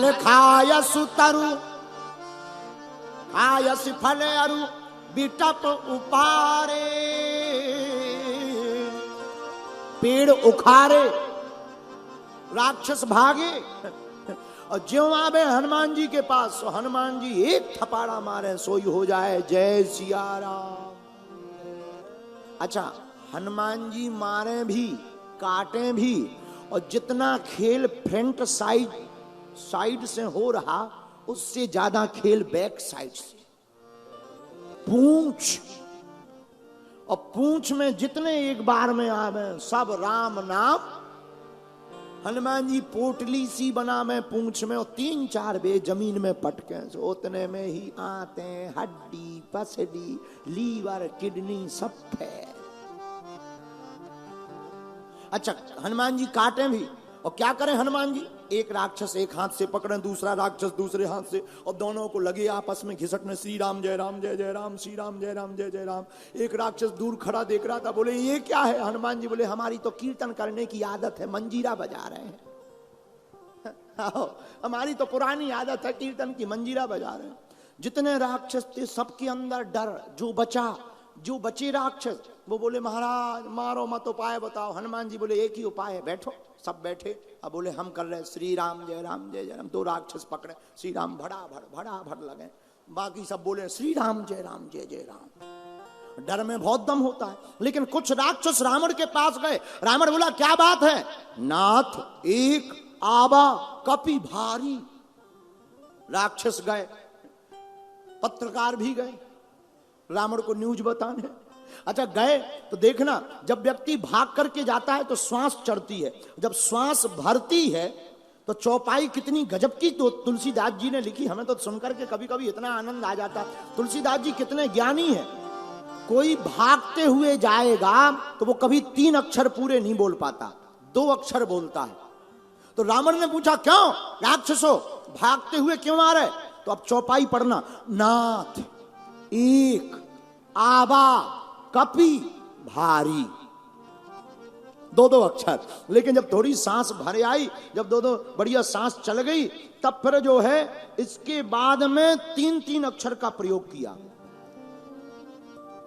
फल खायसु तरु, खायस फल अरु बिटप उपारे, पेड़ उखारे राक्षस भागे और ज्यों आवे हनुमान जी के पास, तो हनुमान जी एक थपाड़ा मारे सोई हो जाए जय सिया राम। अच्छा, हनुमान जी मारे भी काटे भी, और जितना खेल फ्रंट साइड से हो रहा उससे ज्यादा खेल बैक साइड से। पूंछ, और पूंछ में जितने एक बार में आवे सब राम नाम। हनुमान जी पोटली सी बना में पूंछ में, और 3-4 बे जमीन में पटके, उतने में ही आते हड्डी पसली लीवर किडनी सब फैल। अच्छा, हनुमान जी काटे भी, और क्या करें हनुमान जी, एक राक्षस एक हाथ से पकड़े, दूसरा राक्षस दूसरे हाथ से, और दोनों को लगे आपस में घिसटने, श्री राम जय राम जय जय राम, श्री राम जय राम जय जय राम। एक राक्षस दूर खड़ा देख रहा था, बोले ये क्या है? हनुमान जी बोले हमारी तो कीर्तन करने की आदत है, मंजीरा बजा रहे हैं। हमारी तो पुरानी आदत है कीर्तन की, मंजीरा बजा रहे हैं। जितने राक्षस थे सबके अंदर डर, जो बचे राक्षस वो बोले महाराज मारो मत, उपाय बताओ। हनुमान जी बोले एक ही उपाय है, बैठो। सब बैठे, अब बोले हम कर रहे श्री राम जय जय राम। 2 राक्षस पकड़े, श्री राम भड़ा भड़ लगे, बाकी सब बोले श्री राम जय जय राम। डर में बहुत दम होता है। लेकिन कुछ राक्षस रावण के पास गए, रावण बोला क्या बात है? नाथ एक आबा कपि भारी। राक्षस गए, पत्रकार भी गए रावण को न्यूज बताने। अच्छा, गए तो देखना, जब व्यक्ति भाग करके जाता है तो श्वास चढ़ती है, जब श्वास भरती है तो चौपाई कितनी गजब की तो तुलसीदास जी ने लिखी। हमें तो सुनकर के कभी कभी इतना आनंद आ जाता है, तुलसीदास जी कितने ज्ञानी है। कोई भागते हुए जाएगा तो वो कभी 3 अक्षर पूरे नहीं बोल पाता, 2 अक्षर बोलता है। तो रावण ने पूछा क्यों राक्षसों भागते हुए क्यों आ रहे? तो अब चौपाई पढ़ना, नाथ एक आबा कपि भारी, 2 अक्षर। लेकिन जब थोड़ी सांस भर आई, जब 2 बढ़िया सांस चल गई, तब फिर जो है इसके बाद में 3 अक्षर का प्रयोग किया।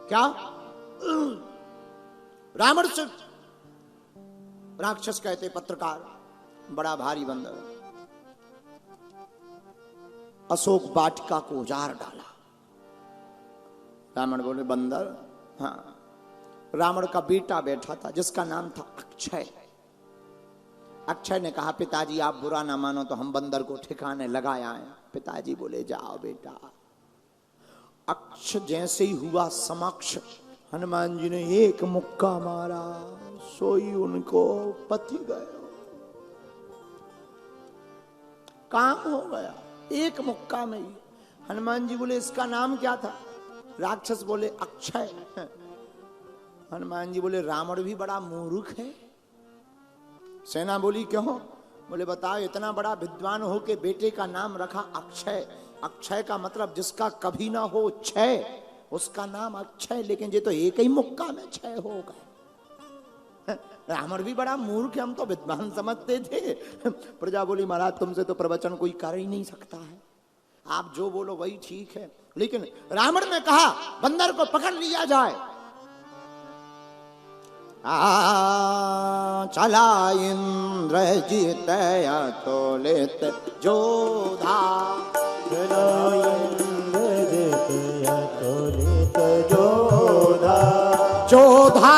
क्या? रावण से राक्षस कहते पत्रकार, बड़ा भारी बंदर, अशोक वाटिका को उजाड़ डाला। रावण बोले बंदर? हाँ। रावण का बेटा बैठा था जिसका नाम था अक्षय। अक्षय ने कहा पिताजी आप बुरा ना मानो तो हम बंदर को ठिकाने लगाया है। पिताजी बोले जाओ बेटा। अक्ष जैसे ही हुआ समक्ष, हनुमान जी ने एक मुक्का मारा, सोई उनको पति गए, काम हो गया एक मुक्का में ही। हनुमान जी बोले इसका नाम क्या था? राक्षस बोले अक्षय। हनुमान जी बोले रावण भी बड़ा मूर्ख है। सेना बोली क्यों? बोले बताओ इतना बड़ा विद्वान हो के बेटे का नाम रखा अक्षय। अक्षय का मतलब जिसका कभी ना हो क्षय, उसका नाम अक्षय। लेकिन ये तो एक ही मुक्का में क्षय होगा। रावण भी बड़ा मूर्ख है, हम तो विद्वान समझते थे। प्रजा बोली महाराज तुमसे तो प्रवचन कोई कर ही नहीं सकता है, आप जो बोलो वही ठीक है। लेकिन रावण ने कहा बंदर को पकड़ लिया जाए। चला इंद्रजीत अतुलित जोधा, चला इंद्रजीत अतुलित जोधा, जोधा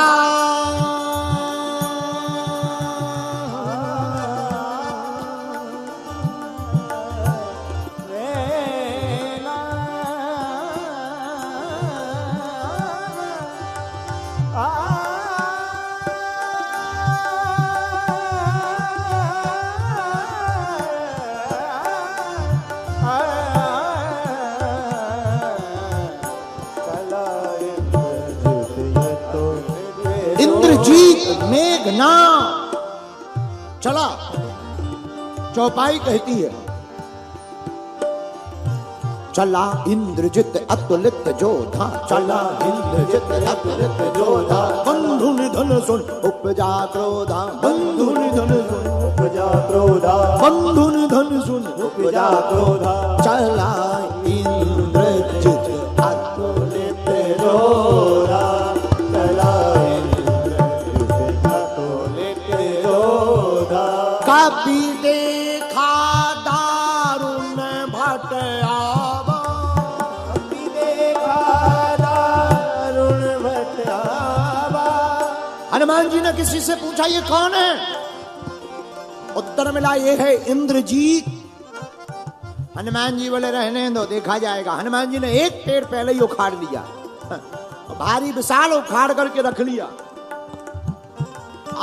इंद्रजीत मेघना चला। चौपाई कहती है चला इंद्रजित अतुलित जोधा, चला इंद्रजित अतुलित जोधा। बंधु निधन सुन उपजा क्रोधा, बंधु निधन सुन उपजा क्रोधा, बंधु निधन सुन उपजा क्रोधा। चला इंद्रजित अतुलित जोधा, चला इंद्रजित अतुलित जोधा। कभी देखा दारुण भट आवा, कभी देखा दारुण भट आवा। हनुमान जी ने किसी से पूछा ये कौन है? उत्तर मिला ये है इंद्रजीत। हनुमान जी बोले रहने दो, देखा जाएगा। हनुमान जी ने एक पेड़ पहले ही उखाड़ लिया, भारी विशाल उखाड़ करके रख लिया,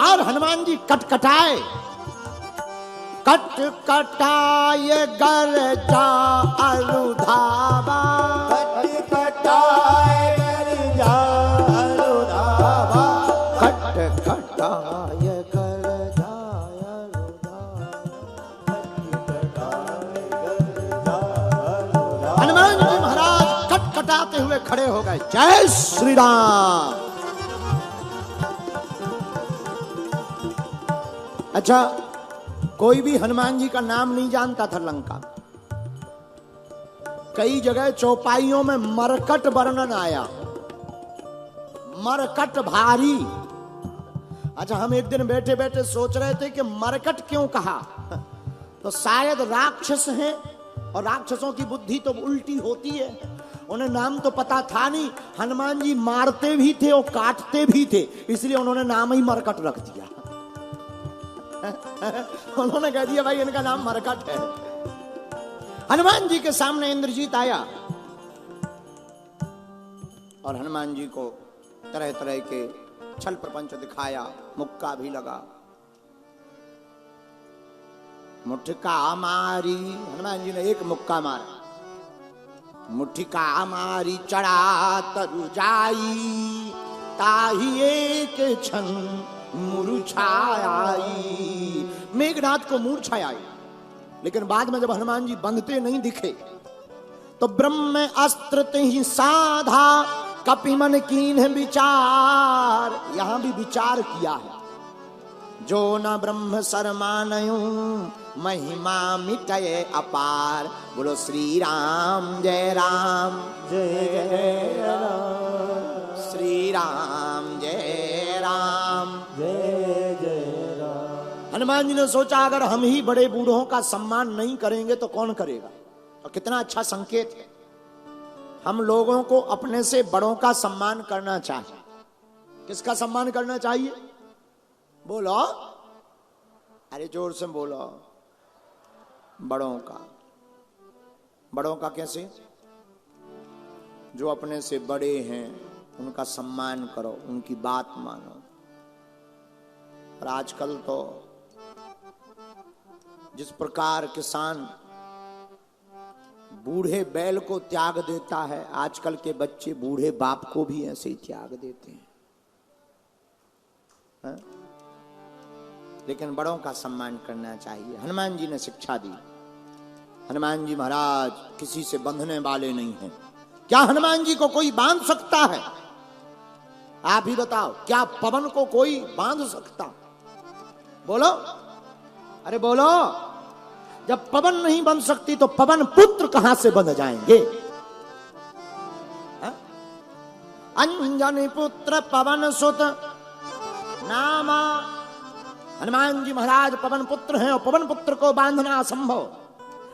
और हनुमान जी कटकटाए, कटकटाए गरजा अरुधावा, कटकटाए गरजा अरुधावा, कटकटाए गरजा अरुधावा। हनुमान जी महाराज कटकटाते हुए खड़े हो गए। जय श्री राम। अच्छा, कोई भी हनुमान जी का नाम नहीं जानता था लंका। कई जगह चौपाइयों में मरकट वर्णन आया, मरकट भारी। अच्छा, हम एक दिन बैठे बैठे सोच रहे थे कि मरकट क्यों कहा, तो शायद राक्षस हैं और राक्षसों की बुद्धि तो उल्टी होती है, उन्हें नाम तो पता था नहीं। हनुमान जी मारते भी थे और काटते भी थे, इसलिए उन्होंने नाम ही मरकट रख दिया। उन्होंने कह दिया भाई इनका नाम मरकट है। हनुमान जी के सामने इंद्रजीत आया और हनुमान जी को तरह तरह के छल प्रपंच दिखाया, मुक्का भी लगा। मुठ्ठिका मारी, हनुमान जी ने एक मुक्का मारा, मुठ्ठिका मारी चढ़ा तरु जाई, ताही एक क्षण मूर्छाई। मेघनाथ को मूर्छा आई, लेकिन बाद में जब हनुमान जी बंधते नहीं दिखे तो ब्रह्म अस्त्र ही साधा, कपि मन कीन्ह विचार। यहां भी विचार किया है, जो न ब्रह्म सरमानयु महिमा मिटये अपार। बोलो श्री राम जय राम जय जय राम, श्री राम जय राम जय जय राम। हनुमान जी ने सोचा अगर हम ही बड़े बूढ़ों का सम्मान नहीं करेंगे तो कौन करेगा। और कितना अच्छा संकेत है, हम लोगों को अपने से बड़ों का सम्मान करना चाहिए। किसका सम्मान करना चाहिए? बोलो, अरे जोर से बोलो। बड़ों का। बड़ों का कैसे? जो अपने से बड़े हैं उनका सम्मान करो, उनकी बात मानो। और आजकल तो जिस प्रकार किसान बूढ़े बैल को त्याग देता है, आजकल के बच्चे बूढ़े बाप को भी ऐसे ही त्याग देते हैं, है? लेकिन बड़ों का सम्मान करना चाहिए। हनुमान जी ने शिक्षा दी। हनुमान जी महाराज किसी से बंधने वाले नहीं हैं। क्या हनुमान जी को कोई बांध सकता है? आप ही बताओ, क्या पवन को कोई बांध सकता? बोलो, अरे बोलो। जब पवन नहीं बंध सकती तो पवन पुत्र कहां से बंध जाएंगे? अंजनी पुत्र पवन सुत नामा। हनुमान जी महाराज पवन पुत्र हैं और पवन पुत्र को बांधना असंभव।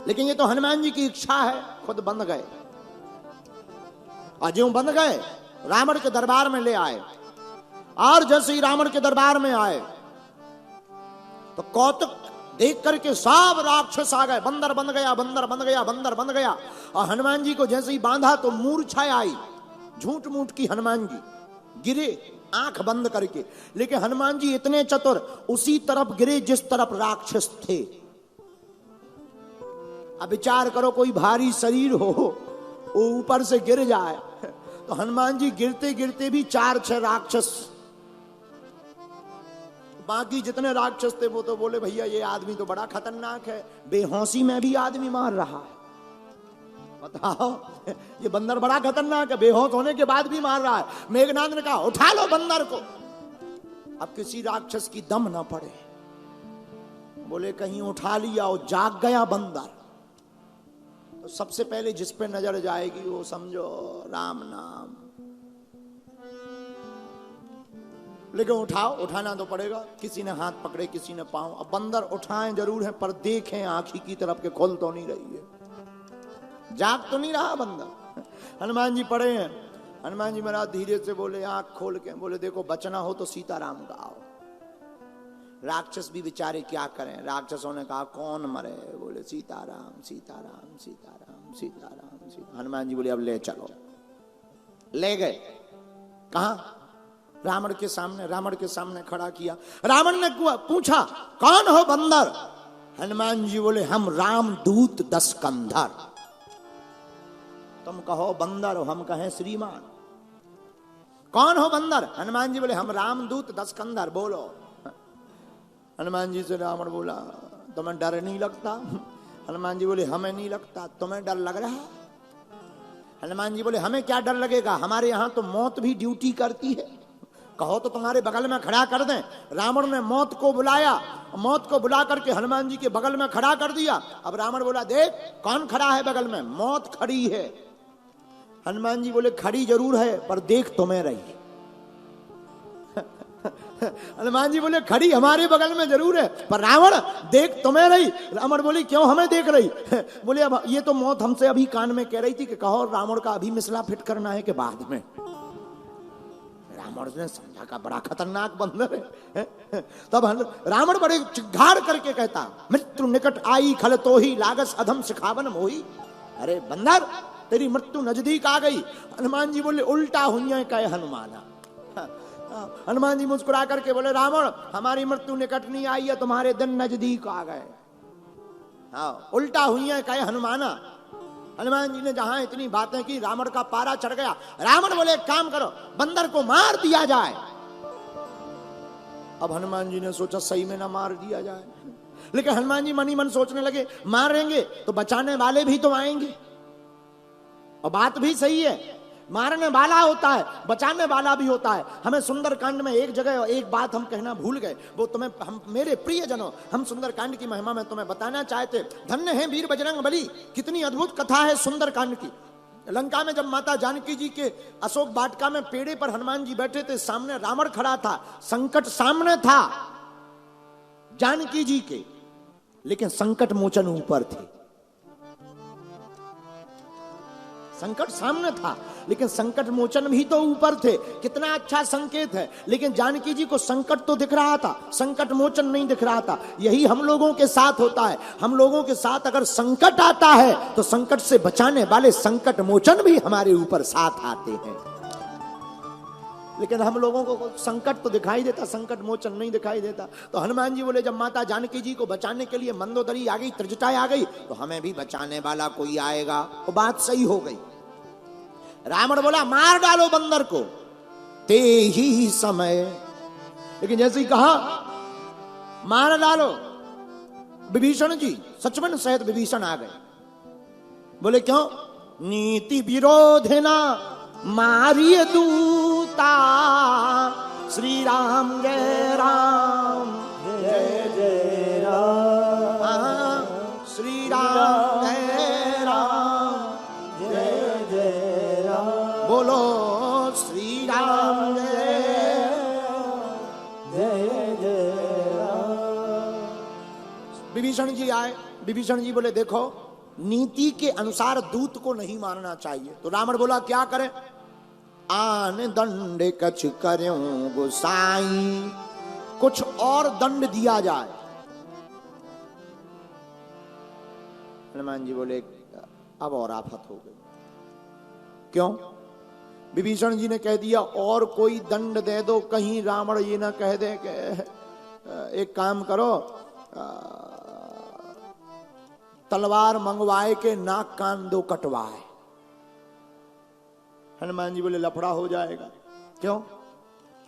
लेकिन ये तो हनुमान जी की इच्छा है, खुद बंध गए। और ज्यों बंध गए रावण के दरबार में ले आए, और जैसे ही रावण के दरबार में आए तो कौतुक देख करके सब राक्षस आ गए। बंदर बन गया, बंदर बन गया, बंदर बन गया। और हनुमान जी को जैसे ही बांधा तो मूर्छा आई। झूठ मूठ की हनुमान जी गिरे आंख बंद करके। लेकिन हनुमान जी इतने चतुर, उसी तरफ गिरे जिस तरफ राक्षस थे। अब विचार करो, कोई भारी शरीर हो, वो ऊपर से गिर जाए तो हनुमान जी गिरते गिरते भी 4-6 राक्षस, बाकी जितने राक्षस थे वो तो बोले भैया ये आदमी तो बड़ा खतरनाक है, बेहोशी में भी आदमी मार रहा है। बताओ, ये बंदर बड़ा खतरनाक है, बेहोश होने के बाद भी मार रहा है। मेघनाद ने कहा उठा लो बंदर को, अब किसी राक्षस की दम ना पड़े। बोले कहीं उठा लिया और जाग गया बंदर, तो सबसे पहले जिस पे नजर जाएगी वो समझो राम नाम। लेकिन उठाना तो पड़ेगा। किसी ने हाथ पकड़े, किसी ने पांव। अब बंदर उठाएं जरूर है, पर देखें आंखी की तरफ के खोल तो नहीं रही है, जाग तो नहीं रहा बंदर। हनुमान जी पड़े हैं। हनुमान जी महाराज धीरे से बोले, आंख खोल के बोले, देखो बचना हो तो सीताराम गाओ। राक्षस भी बेचारे क्या करें, राक्षसों ने कहा कौन मरे, बोले सीताराम सीताराम सीताराम सीताराम सीता। हनुमान जी बोले अब ले चलो। ले गए कहा? रावण के सामने। रावण के सामने खड़ा किया। रावण ने पूछा कौन हो बंदर? हनुमान जी बोले हम रामदूत 10 कंधर। तुम कहो बंदर, हम कहें श्रीमान। कौन हो बंदर? हनुमान जी बोले हम रामदूत 10 कंधर। बोलो। हनुमान जी से रावण बोला तुम्हें डर नहीं लगता? हनुमान जी बोले हमें नहीं लगता, तुम्हें डर लग रहा है? हनुमान जी बोले हमें क्या डर लगेगा, हमारे यहां तो मौत भी ड्यूटी करती है, कहो तो तुम्हारे बगल में खड़ा कर दें। रावण ने मौत को बुलाया, मौत को बुला करके हनुमान जी के बगल में खड़ा कर दिया। अब रावण बोला देख कौन खड़ा है बगल में? मौत खड़ी है। हनुमान जी बोले खड़ी जरूर है पर देख तुम्हें रही। हनुमान जी बोले खड़ी हमारे बगल में जरूर है पर रावण देख तुम्हें रही। रावण बोली क्यों हमें देख रही? बोले अब ये तो मौत हमसे अभी कान में कह रही थी कि कहो रावण का अभी मिसला फिट करना है कि बाद में। रावण ने समझा का बड़ा खतरनाक बंदर है। तब रावण बड़े चिघाड़ करके कहता मृत्यु निकट आई खल तो ही लागस अधम सिखावन मोही। अरे बंदर तेरी मृत्यु नजदीक आ गई। हनुमान जी बोले उल्टा हुई कहे हनुमाना। हनुमान जी मुस्कुरा करके बोले रावण हमारी मृत्यु निकट नहीं आई है, तुम्हारे दिन नजदीक आ गए। हाँ उल्टा हुई है कहे हनुमाना। हनुमान जी ने जहां इतनी बातें की रावण का पारा चढ़ गया। रावण बोले एक काम करो बंदर को मार दिया जाए। अब हनुमान जी ने सोचा सही में ना मार दिया जाए, लेकिन हनुमान जी मन ही मन सोचने लगे मारेंगे तो बचाने वाले भी तो आएंगे। और बात भी सही है, मारने वाला होता है बचाने वाला भी होता है। हमें सुंदरकांड में एक जगह एक बात हम कहना भूल गए, वो तुम्हें हम मेरे प्रियजनों हम सुंदरकांड की महिमा में तुम्हें बताना चाहते। धन्य है वीर बजरंग बली, कितनी अद्भुत कथा है सुंदरकांड की। लंका में जब माता जानकी जी के अशोक वाटिका में पेड़े पर हनुमान जी बैठे थे, सामने रावण खड़ा था, संकट सामने था जानकी जी के, लेकिन संकट मोचन ऊपर थे। संकट सामने था लेकिन संकट मोचन भी तो ऊपर थे। कितना अच्छा संकेत है। लेकिन जानकी जी को संकट तो दिख रहा था, संकट मोचन नहीं दिख रहा था। यही हम लोगों के साथ होता है। हम लोगों के साथ अगर संकट आता है तो संकट से बचाने वाले संकट मोचन भी हमारे ऊपर साथ आते हैं। लेकिन हम लोगों को संकट तो दिखाई देता, संकट मोचन नहीं दिखाई देता। तो हनुमान जी बोले जब माता जानकी जी को बचाने के लिए मंदोदरी आ गई, त्रिजटा आ गई, तो हमें भी बचाने वाला कोई आएगा। तो बात सही हो गई। रावण बोला मार डालो बंदर को ते ही समय। लेकिन जैसे ही कहा मार डालो, विभीषण जी सचमन सहित विभीषण आ गए। बोले क्यों? नीति विरोध ना मारिय दूता, श्री राम जय राम जय जय राम, श्री राम जय राम जय जय राम, बोलो श्री राम जय जय जय राम। विभीषण जी आए। विभीषण जी बोले देखो नीति के अनुसार दूत को नहीं मारना चाहिए। तो रावण बोला क्या करें? आन दंड कछ करूं गोसाई, कुछ और दंड दिया जाए। हनुमान जी बोले अब और आफत हो गई। क्यों? विभीषण जी ने कह दिया और कोई दंड दे दो, कहीं रावण ये ना कह दे कि एक काम करो तलवार मंगवाए के नाक कान दो कटवाए। हनुमान जी बोले लफड़ा हो जाएगा। क्यों?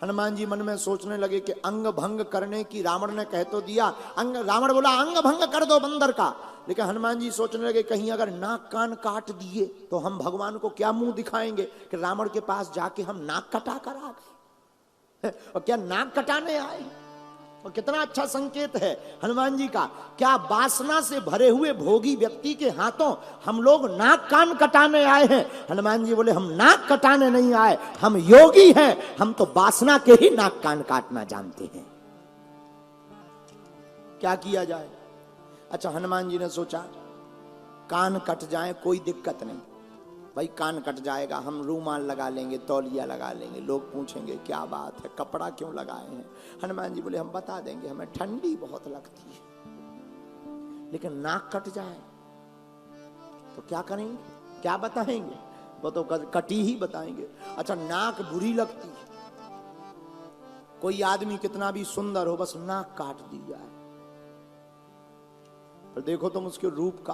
हनुमान जी मन में सोचने लगे कि अंग भंग करने की रावण ने कह तो दिया, रावण बोला अंग भंग कर दो बंदर का, लेकिन हनुमान जी सोचने लगे कहीं अगर नाक कान काट दिए तो हम भगवान को क्या मुंह दिखाएंगे कि रावण के पास जाके हम नाक कटा कर आ गए और क्या नाक कटाने आए। और कितना अच्छा संकेत है हनुमान जी का, क्या वासना से भरे हुए भोगी व्यक्ति के हाथों हम लोग नाक कान कटाने आए हैं। हनुमान जी बोले हम नाक कटाने नहीं आए, हम योगी हैं, हम तो वासना के ही नाक कान काटना जानते हैं। क्या किया जाए। अच्छा, हनुमान जी ने सोचा कान कट जाए कोई दिक्कत नहीं, भाई कान कट जाएगा, हम रूमाल लगा लेंगे, तौलिया लगा लेंगे, लोग पूछेंगे क्या बात है, कपड़ा क्यों लगाए हैं। हनुमान जी बोले हम बता देंगे, हमें ठंडी बहुत लगती है। लेकिन नाक कट जाए तो क्या करेंगे, क्या बताएंगे, वो तो कटी ही बताएंगे। अच्छा, नाक बुरी लगती है, कोई आदमी कितना भी सुंदर हो बस नाक काट दी जाए, पर देखो तुम उसके रूप का,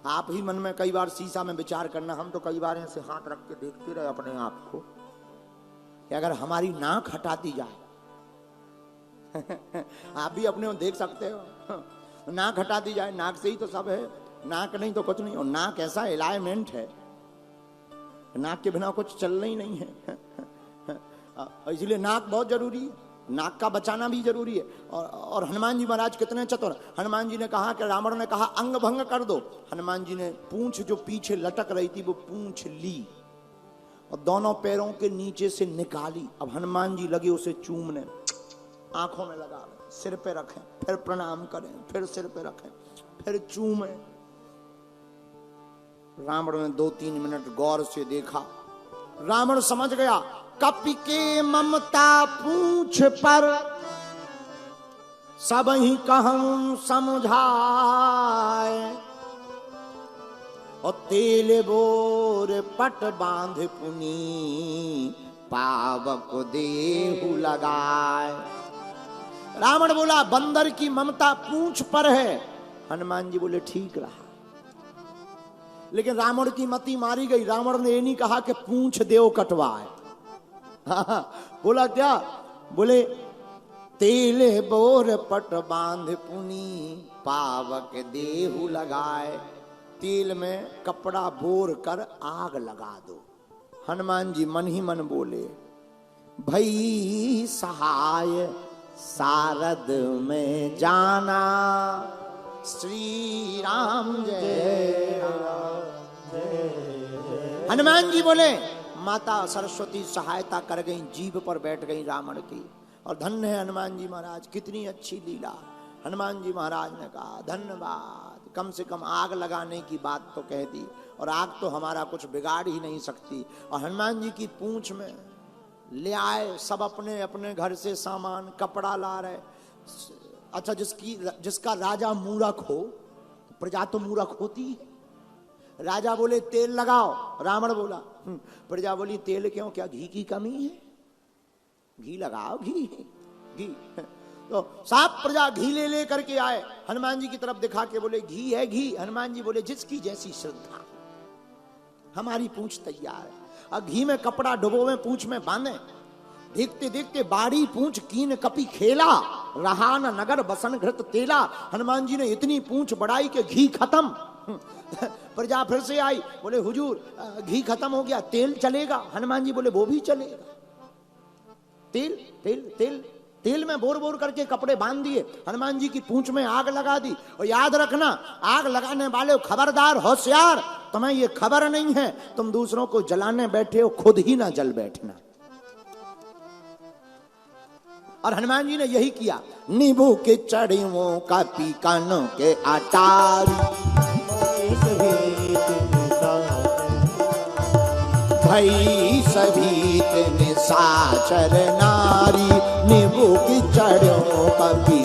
आप ही मन में कई बार शीशा में विचार करना। हम तो कई बार ऐसे हाथ रख के देखते रहे अपने आप को कि अगर हमारी नाक हटा दी जाए आप भी अपने देख सकते हो, नाक हटा दी जाए, नाक से ही तो सब है, नाक नहीं तो कुछ नहीं। और नाक ऐसा एलाइनमेंट है, नाक के बिना कुछ चलना ही नहीं है इसलिए नाक बहुत जरूरी है, नाक का बचाना भी जरूरी है। और हनुमान जी महाराज कितने चतुर। हनुमान जी ने कहा कि रावण ने कहा अंग भंग कर दो, हनुमान जी ने पूंछ जो पीछे लटक रही थी वो पूंछ ली और दोनों पैरों के नीचे से निकाली। अब हनुमान जी लगे उसे चूमने, आंखों में लगा, सिर पे रखें, फिर प्रणाम करें, फिर सिर पे रखें, फिर चूमें। रावण ने 2-3 मिनट गौर से देखा, रावण समझ गया कपि के ममता पूछ पर सब ही कहूं समझाए, और तेल बोर पट बांध पुनी पावक देहु लगाए। रावण बोला बंदर की ममता पूंछ पर है। हनुमान जी बोले ठीक रहा, लेकिन रावण की मति मारी गई। रावण ने ये नहीं कहा कि पूंछ देव कटवाए, बोला क्या, बोले तेल बोर पट बांध पुनी पावक देहु लगाए, तेल में कपड़ा बोर कर आग लगा दो। हनुमान जी मन ही मन बोले भई सहाय सारद में जाना, श्री राम जय जय। हनुमान जी बोले माता सरस्वती सहायता कर गई, जीभ पर बैठ गई रावण की। और धन्य है हनुमान जी महाराज, कितनी अच्छी लीला। हनुमान जी महाराज ने कहा धन्यवाद, कम से कम आग लगाने की बात तो कह दी, और आग तो हमारा कुछ बिगाड़ ही नहीं सकती। और हनुमान जी की पूंछ में ले आए सब अपने अपने घर से सामान, कपड़ा ला रहे। अच्छा, जिसका राजा मूर्ख हो, प्रजा तो मूर्ख होती है। राजा बोले तेल लगाओ, रावण बोला प्रजा बोली तेल क्यों, क्या घी की कमी है, घी लगाओ, घी तो साफ प्रजा घी ले करके आए। हनुमान जी की तरफ दिखा के बोले घी है घी। हनुमान जी बोले जिसकी जैसी श्रद्धा, हमारी पूंछ तैयार है। और घी में कपड़ा डुबोवे, पूंछ में बांधे। देखते देखते बाड़ी पूंछ कीन कपि खेला, रहा न नगर बसन घृत तेला। हनुमान जी ने इतनी पूंछ बढ़ाई कि घी खत्म। प्रजा फिर से आई, बोले हुजूर घी खत्म हो गया, तेल चलेगा। हनुमान जी बोले वो भी चलेगा। तेल तेल तेल तेल में बोर बोर करके कपड़े बांध दिए, हनुमान जी की पूंछ में आग लगा दी। और याद रखना, आग लगाने वाले खबरदार, होशियार, तुम्हें ये खबर नहीं है तुम दूसरों को जलाने बैठे हो, खुद ही ना जल बैठना। और हनुमान जी ने यही किया। नींबू के चढ़ियों का पी कानों के अटारी, भई सभी निशाचर नारी, नींबू की चढ़ियों का पी